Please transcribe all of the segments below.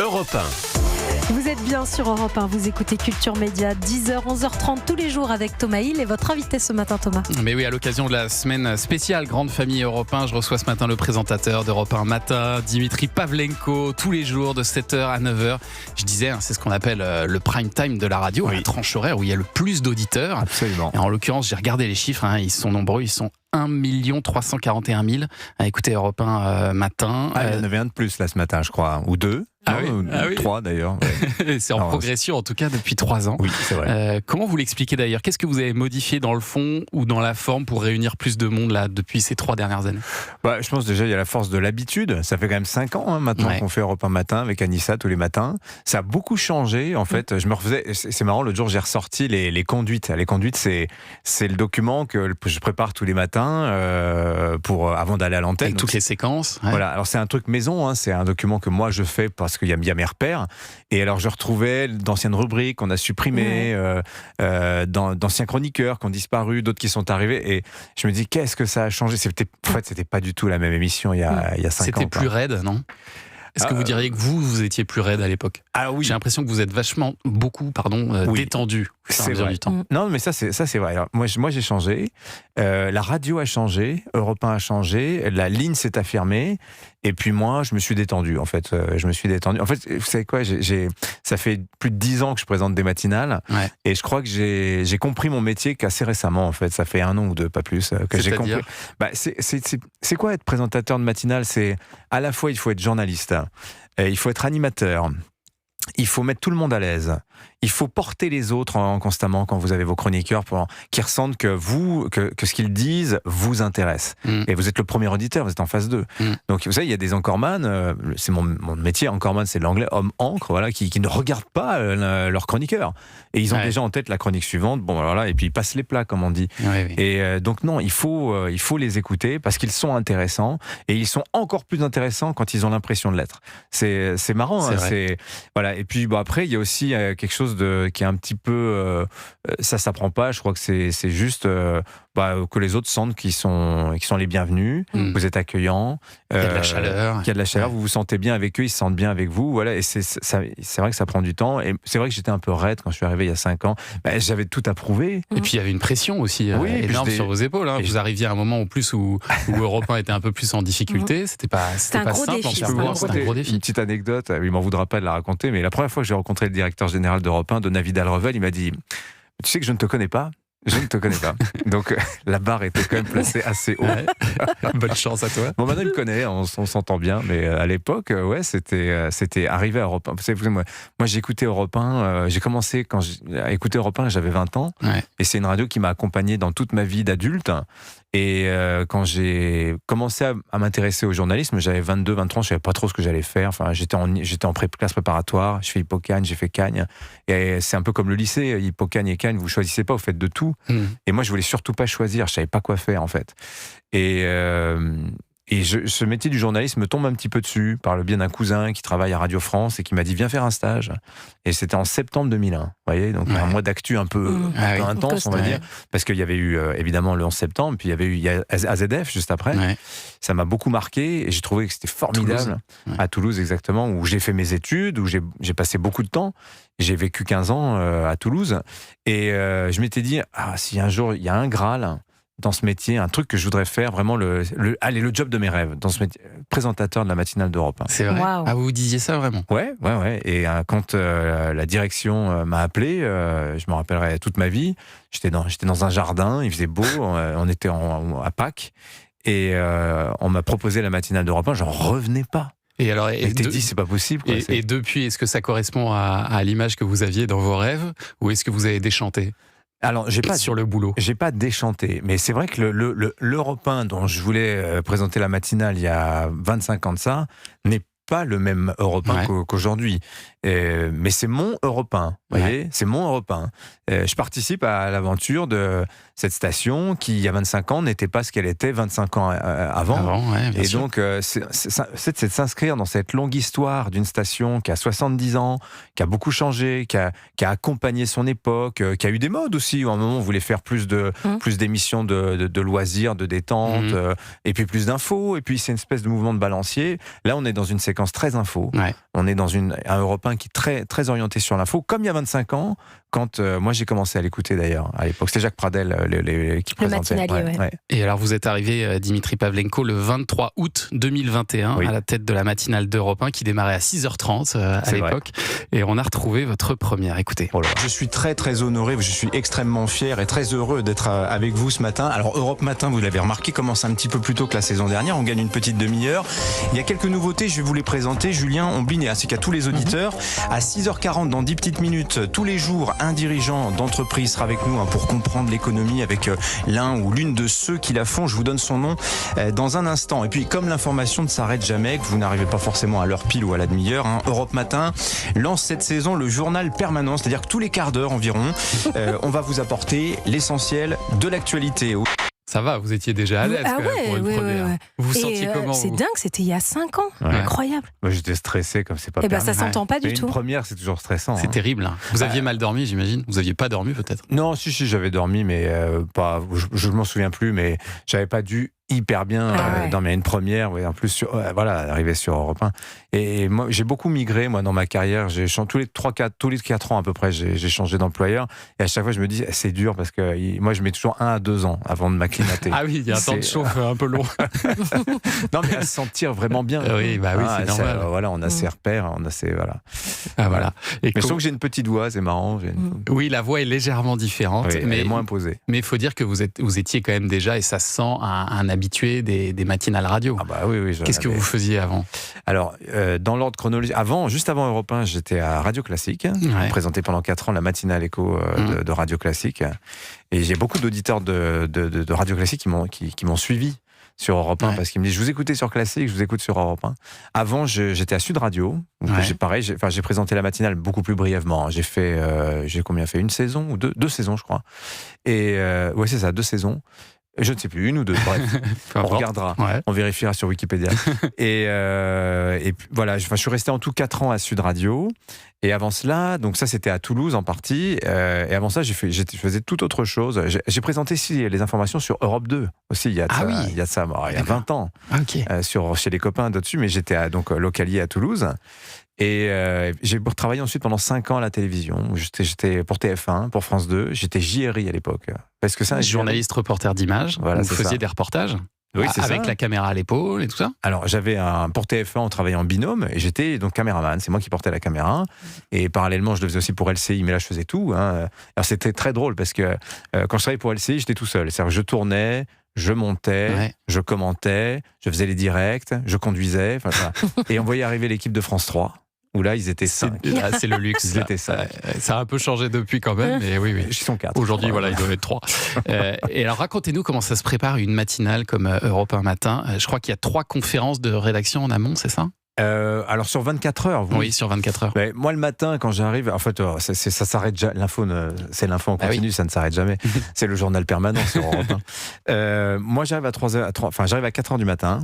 Europe 1. Vous êtes bien sur Europe 1, vous écoutez Culture Média, 10h, 11h30 tous les jours avec Thomas Hill et votre invité ce matin, Thomas. Mais oui, à l'occasion de la semaine spéciale Grande Famille Europe 1, je reçois ce matin le présentateur d'Europe 1 Matin, Dimitri Pavlenko, tous les jours de 7h à 9h. Je disais, c'est ce qu'on appelle le prime time de la radio, la tranche horaire où il y a le plus d'auditeurs. Absolument. Et en l'occurrence, j'ai regardé les chiffres, ils sont nombreux, ils sont 1 341 000 à écouter Europe 1 Matin. Il y en avait un de plus là ce matin, je crois, ou deux. Ou 3 d'ailleurs. Ouais. C'est en progression en tout cas depuis 3 ans. Oui, c'est vrai. Comment vous l'expliquez d'ailleurs ? Qu'est-ce que vous avez modifié dans le fond ou dans la forme pour réunir plus de monde là depuis ces 3 dernières années ? Je pense déjà il y a la force de l'habitude. Ça fait quand même 5 ans maintenant qu'on fait Europe 1 Matin avec Anissa tous les matins. Ça a beaucoup changé en fait. Je me refaisais. C'est marrant, l'autre jour j'ai ressorti les conduites. Les conduites c'est le document que je prépare tous les matins avant d'aller à l'antenne. Avec toutes les séquences. Ouais. Voilà. Alors c'est un truc maison. C'est un document que moi je fais parce qu'il y a mes repères. Et alors je retrouvais d'anciennes rubriques qu'on a supprimées, d'anciens chroniqueurs qui ont disparu, d'autres qui sont arrivés. Et je me dis, qu'est-ce que ça a changé ? En fait, c'était pas du tout la même émission il y a 5 ans. C'était plus raide, non ? Est-ce que vous diriez que vous étiez plus raide à l'époque ? Ah oui. J'ai l'impression que vous êtes beaucoup détendu au fur et à mesure du temps. Non, mais ça c'est vrai. Alors, moi j'ai changé. La radio a changé, Europe 1 a changé, la ligne s'est affirmée. Et puis moi, je me suis détendu. En fait, En fait, vous savez quoi ? Ça fait plus de 10 ans que je présente des matinales, et je crois que j'ai compris mon métier qu'assez récemment. En fait, ça fait 1 an ou 2, pas plus, que j'ai compris. C'est quoi être présentateur de matinale ? C'est à la fois il faut être journaliste, il faut être animateur. Il faut mettre tout le monde à l'aise. Il faut porter les autres constamment quand vous avez vos chroniqueurs qui ressentent que ce qu'ils disent vous intéresse. Et vous êtes le premier auditeur, vous êtes en phase 2. Donc vous savez, il y a des anchorman, c'est mon métier, anchorman c'est l'anglais, homme encre, voilà, qui ne regardent pas leurs chroniqueurs. Et ils ont déjà en tête la chronique suivante, et puis ils passent les plats, comme on dit. Et donc non, il faut les écouter parce qu'ils sont intéressants, et ils sont encore plus intéressants quand ils ont l'impression de l'être. C'est marrant, voilà. Et puis après, il y a aussi quelque chose qui est un petit peu ça s'apprend pas. Je crois que c'est juste que les autres sentent qu'ils sont les bienvenus. Vous êtes accueillants, il y a de la chaleur, vous vous sentez bien avec eux, ils se sentent bien avec vous, voilà. Et c'est vrai que ça prend du temps, et c'est vrai que j'étais un peu raide quand je suis arrivé il y a 5 ans. J'avais tout à prouver, et puis il y avait une pression aussi énorme sur vos épaules, Vous arriviez à un moment où Europe 1 était un peu plus en difficulté. C'était pas simple. C'était un gros défi. Une petite anecdote, il m'en voudra pas de la raconter, mais la première fois que j'ai rencontré le directeur général d'Europe 1, Navid Alrevel, il m'a dit: tu sais que je ne te connais pas. Je ne te connais pas. Donc la barre était quand même placée assez haut. Bonne chance à toi. Bon, maintenant il me connaît, on s'entend bien, mais à l'époque, c'était arrivé à Europe 1. Vous savez, moi j'ai écouté Europe 1, j'ai commencé à écouter Europe 1, j'avais 20 ans, et c'est une radio qui m'a accompagné dans toute ma vie d'adulte. Et quand j'ai commencé à m'intéresser au journalisme, j'avais 22, 23 ans, je savais pas trop ce que j'allais faire. Enfin, j'étais en classe préparatoire, je fais Hippocagne, j'ai fait Cagne. Et c'est un peu comme le lycée, Hippocagne et Cagne, vous choisissez pas, vous faites de tout. Et moi, je voulais surtout pas choisir, je savais pas quoi faire en fait. Et ce métier du journalisme me tombe un petit peu dessus, par le biais d'un cousin qui travaille à Radio France et qui m'a dit: viens faire un stage. Et c'était en septembre 2001, vous voyez, donc un mois d'actu un peu intense, on va dire, parce qu'il y avait eu évidemment le 11 septembre, puis il y a AZF juste après. Ça m'a beaucoup marqué, et j'ai trouvé que c'était formidable. À Toulouse, exactement, où j'ai fait mes études, où j'ai passé beaucoup de temps. J'ai vécu 15 ans à Toulouse, et je m'étais dit: si un jour il y a un Graal dans ce métier, un truc que je voudrais faire, vraiment le job de mes rêves, dans ce métier, présentateur de la matinale d'Europe 1. C'est vrai. Wow. Vous vous disiez ça vraiment ? Ouais. Et quand la direction m'a appelé, je me rappellerai toute ma vie, j'étais dans un jardin, il faisait beau, on était à Pâques, et on m'a proposé la matinale d'Europe 1, j'en revenais pas. Et alors, dit, c'est pas possible. Quoi, et depuis, est-ce que ça correspond à l'image que vous aviez dans vos rêves, ou est-ce que vous avez déchanté ? Alors, sur le boulot. J'ai pas déchanté, mais c'est vrai que l'Europe 1 dont je voulais présenter la matinale il y a 25 ans de ça n'est pas le même Europe 1 qu'aujourd'hui. Mais c'est mon Europe 1, vous voyez, c'est mon Europe 1. Je participe à l'aventure de cette station qui, il y a 25 ans, n'était pas ce qu'elle était 25 ans avant. Et sûr. Donc, c'est de s'inscrire dans cette longue histoire d'une station qui a 70 ans, qui a beaucoup changé, qui a accompagné son époque, qui a eu des modes aussi, où à un moment on voulait faire plus d'émissions de loisirs, de détente, et puis plus d'infos, et puis c'est une espèce de mouvement de balancier. Là, on est dans une séquence séquence très info. Ouais. On est dans un Europe 1 qui est très, très orienté sur l'info, comme il y a 25 ans, quand moi j'ai commencé à l'écouter d'ailleurs. À l'époque, c'était Jacques Pradel qui présentait. matinalier, ouais. Et alors, vous êtes arrivé, Dimitri Pavlenko, le 23 août 2021, Oui. à la tête de la matinale d'Europe 1, qui démarrait à 6h30 à C'est l'époque. Et on a retrouvé votre première. Écoutez. Oh là là. Je suis très très honoré, je suis extrêmement fier et très heureux d'être avec vous ce matin. Alors Europe Matin, vous l'avez remarqué, commence un petit peu plus tôt que la saison dernière, on gagne une petite demi-heure. Il y a quelques nouveautés, je vais vous les présenter. Julien Omblin, ainsi qu'à tous les auditeurs. À 6h40, dans 10 petites minutes, tous les jours, un dirigeant d'entreprise sera avec nous pour comprendre l'économie avec l'un ou l'une de ceux qui la font. Je vous donne son nom dans un instant. Et puis, comme l'information ne s'arrête jamais, que vous n'arrivez pas forcément à l'heure pile ou à la demi-heure, Europe Matin lance cette saison le journal permanent, c'est-à-dire que tous les quarts d'heure environ, on va vous apporter l'essentiel de l'actualité. Ça va, vous étiez déjà à l'aise Ah quand même pour une ouais, première. ouais. Vous vous Et, sentiez comment c'est vous dingue, c'était il y a 5 ans. Ouais. Incroyable. Moi, j'étais stressé comme c'est pas Eh ben, permis. ça s'entend pas Mais du tout. Une première, c'est toujours stressant. C'est hein. terrible. Hein. Vous aviez mal dormi, j'imagine. Vous aviez pas dormi peut-être. Non, si, j'avais dormi, mais pas. Je m'en souviens plus, mais j'avais pas dû hyper bien ouais. dormir. Une première, oui, en plus, voilà, arriver sur Europe 1. Et moi, j'ai beaucoup migré, moi, dans ma carrière. J'ai changé tous les 4 ans à peu près, j'ai changé d'employeur. Et à chaque fois, je me dis, c'est dur parce que moi, je mets toujours 1 à 2 ans avant de m'acclimater. Ah oui, il y a un temps de chauffe un peu long. Non, mais à se sentir vraiment bien. Oui, bah oui, c'est normal. Voilà, on a ses repères, on a ses. Voilà. Ah, voilà. Et Mais je trouve que j'ai une petite voix, c'est marrant. Oui, la voix est légèrement différente, Oui, elle mais est moins posée. il faut dire que vous étiez quand même déjà, et ça se sent, un habitué des matinales radio. Ah bah oui. Qu'est-ce que vous faisiez avant? Alors, dans l'ordre chronologique, juste avant Europe 1, j'étais à Radio Classique. Ouais. J'ai présenté pendant 4 ans la matinale écho de Radio Classique. Et j'ai beaucoup d'auditeurs de Radio Classique qui m'ont suivi sur Europe 1 parce qu'ils me disent, je vous écoutais sur Classique, je vous écoute sur Europe 1. Avant, j'étais à Sud Radio. Donc j'ai présenté la matinale beaucoup plus brièvement. J'ai fait une saison ou deux saisons, je crois. Et ouais, c'est ça, 2 saisons. Je ne sais plus, 1 ou 2, bref. On regardera, on vérifiera sur Wikipédia. et puis, voilà, je suis resté en tout 4 ans à Sud Radio. Et avant cela, donc ça c'était à Toulouse en partie. Et avant ça, je faisais tout autre chose. J'ai présenté ici les informations sur Europe 2 aussi. Il y a de ça, il y a 20 ans. Okay. Chez les copains dessus, mais j'étais donc localier à Toulouse. Et j'ai travaillé ensuite pendant 5 ans à la télévision. J'étais pour TF1, pour France 2. J'étais JRI à l'époque. Parce que ça, journaliste reporter d'image. Voilà, vous faisiez des reportages. Oui, c'est avec ça. la caméra à l'épaule et tout ça. Alors pour TF1, on travaillait en binôme et j'étais donc caméraman. C'est moi qui portais la caméra et parallèlement, je le faisais aussi pour LCI, mais là, je faisais tout. Alors c'était très drôle parce que quand je travaillais pour LCI, j'étais tout seul. C'est-à-dire que je tournais, je montais, je commentais, je faisais les directs, je conduisais. Et on voyait arriver l'équipe de France 3. Où là, ils étaient 5. C'est le luxe. Ils étaient 5. Ça a un peu changé depuis quand même, mais oui. Ils sont 4. Aujourd'hui, voilà, ils doivent être 3. Et alors, racontez-nous comment ça se prépare une matinale comme Europe 1 Matin. Je crois qu'il y a 3 conférences de rédaction en amont, c'est ça? Alors sur 24 heures, oui, sur 24 heures. Mais moi le matin quand j'arrive, en fait ça s'arrête jamais. C'est l'info en continu, ça ne s'arrête jamais. C'est le journal permanent sur Europe 1. Moi j'arrive j'arrive à 4 heures du matin.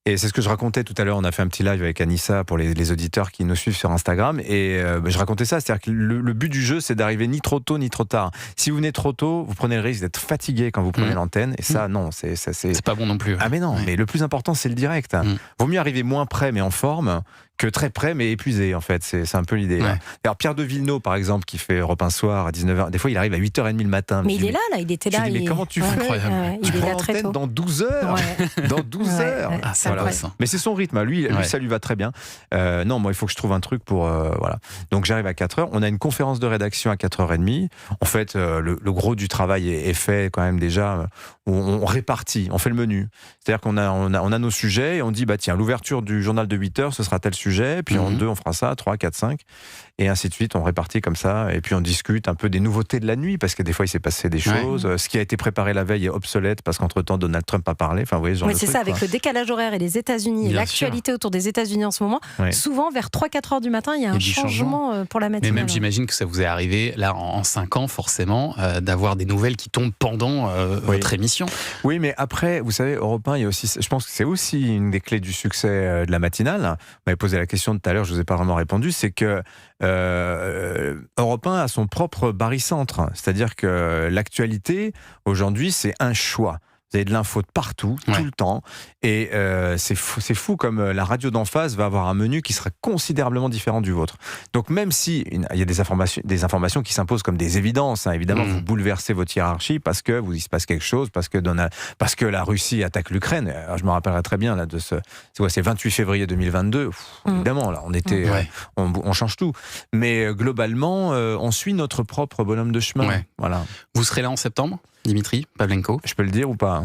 Et c'est ce que je racontais tout à l'heure, on a fait un petit live avec Anissa pour les auditeurs qui nous suivent sur Instagram, et je racontais ça, c'est-à-dire que le but du jeu, c'est d'arriver ni trop tôt ni trop tard. Si vous venez trop tôt, vous prenez le risque d'être fatigué quand vous prenez l'antenne, et ça, non, c'est pas bon non plus. Ah mais non, mais le plus important, c'est le direct. Vaut mieux arriver moins près mais en forme, que très près mais épuisé, en fait. C'est un peu l'idée. Ouais. Alors Pierre de Villeneuve, par exemple, qui fait Europe 1 soir à 19h, des fois il arrive à 8h30 le matin. Mais il est là, il était là. Mais comment tu fais? Incroyable. Il est là très tôt. Dans 12 heures. Dans 12 heures. Ah, c'est intéressant. Mais c'est son rythme. Lui, ça lui va très bien. Non, moi, il faut que je trouve un truc pour... voilà. Donc, j'arrive à 4h. On a une conférence de rédaction à 4h30. En fait, le gros du travail est fait quand même déjà. On répartit, on fait le menu. C'est-à-dire qu'on a nos sujets et on dit, bah tiens, l'ouverture du journal de 8h, ce sera tel sujet. Puis en 2, on fera ça. 3, 4, 5. Et ainsi de suite. On répartit comme ça. Et puis, on discute un peu des nouveautés de la nuit parce que des fois, il s'est passé des choses. Ce qui a été préparé la veille est obsolète parce qu'entre-temps, Donald Trump a parlé. Enfin, vous voyez, ce genre de c'est truc, ça, avec le décalage horaire et les États-Unis, et l'actualité autour des États-Unis en ce moment, souvent vers 3-4 heures du matin, il y a un changement pour la matinale. Mais même j'imagine que ça vous est arrivé, là, en 5 ans, forcément, d'avoir des nouvelles qui tombent pendant votre émission. Oui, mais après, vous savez, Europe 1, il y a aussi, je pense que c'est aussi une des clés du succès de la matinale. Vous m'avez posé la question tout à l'heure, je ne vous ai pas vraiment répondu, c'est que Europe 1 a son propre barycentre. C'est-à-dire que l'actualité, aujourd'hui, c'est un choix. Vous avez de l'info de partout, Ouais. tout le temps. Et c'est fou comme la radio d'en face va avoir un menu qui sera considérablement différent du vôtre. Donc même si il y a des informations qui s'imposent comme des évidences, hein, évidemment, vous bouleversez votre hiérarchie parce que il se passe quelque chose, parce que la Russie attaque l'Ukraine. Alors, je me rappellerai très bien là, c'est 28 février 2022. Évidemment, là, on était, Ouais. on change tout. Mais globalement, on suit notre propre bonhomme de chemin. Ouais. Voilà. Vous serez là en septembre, Dimitri Pavlenko? Je peux le dire ou pas?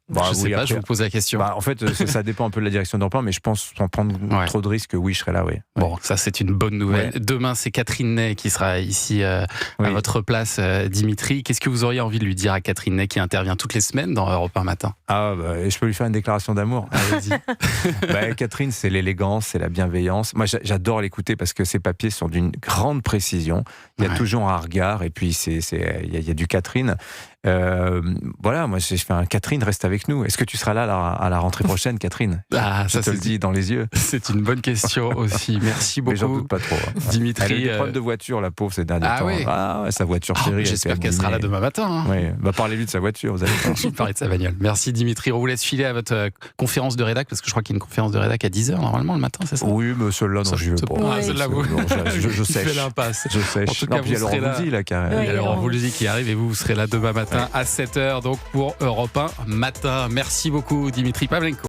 Je sais pas, je vous pose la question. En fait, ça dépend un peu de la direction d'Europe 1, mais je pense, sans prendre trop de risques, oui, je serai là, oui. Bon, ça c'est une bonne nouvelle. Ouais. Demain, c'est Catherine Ney qui sera ici à votre place, Dimitri. Qu'est-ce que vous auriez envie de lui dire à Catherine Ney qui intervient toutes les semaines dans Europe 1 Matin? Je peux lui faire une déclaration d'amour. Allez-y. Catherine, c'est l'élégance, c'est la bienveillance. Moi, j'adore l'écouter parce que ses papiers sont d'une grande précision. Il y a toujours un regard, et puis il y a du Catherine. Voilà, moi, je fais un Catherine, reste avec nous. Est-ce que tu seras là à la rentrée prochaine, Catherine? Je te le dis dans les yeux. C'est une bonne question aussi. Merci beaucoup. Mais j'en doute pas trop. Dimitri. Elle a eu des problèmes de voiture, la pauvre, ces derniers temps. Oui. Sa voiture chérie. J'espère qu'elle sera là demain matin. Hein. Oui. Parlez-lui de sa voiture, vous allez voir. Je parlais de sa bagnole. Merci Dimitri. On vous laisse filer à votre conférence de rédac, parce que je crois qu'il y a une conférence de rédac à 10h normalement le matin, c'est ça? Oui, mais celle-là, non, je veux pas. Celle-là, vous. Je sèche. fais l'impasse. Je sèche. En tout cas, puis vous alors, serez on là. vous dit, là, carrément. Oui, Alors, on- on vous le dit qui arrive, et vous serez là demain matin à 7h, donc pour Europe 1 Matin. Merci beaucoup Dimitri Pavlenko.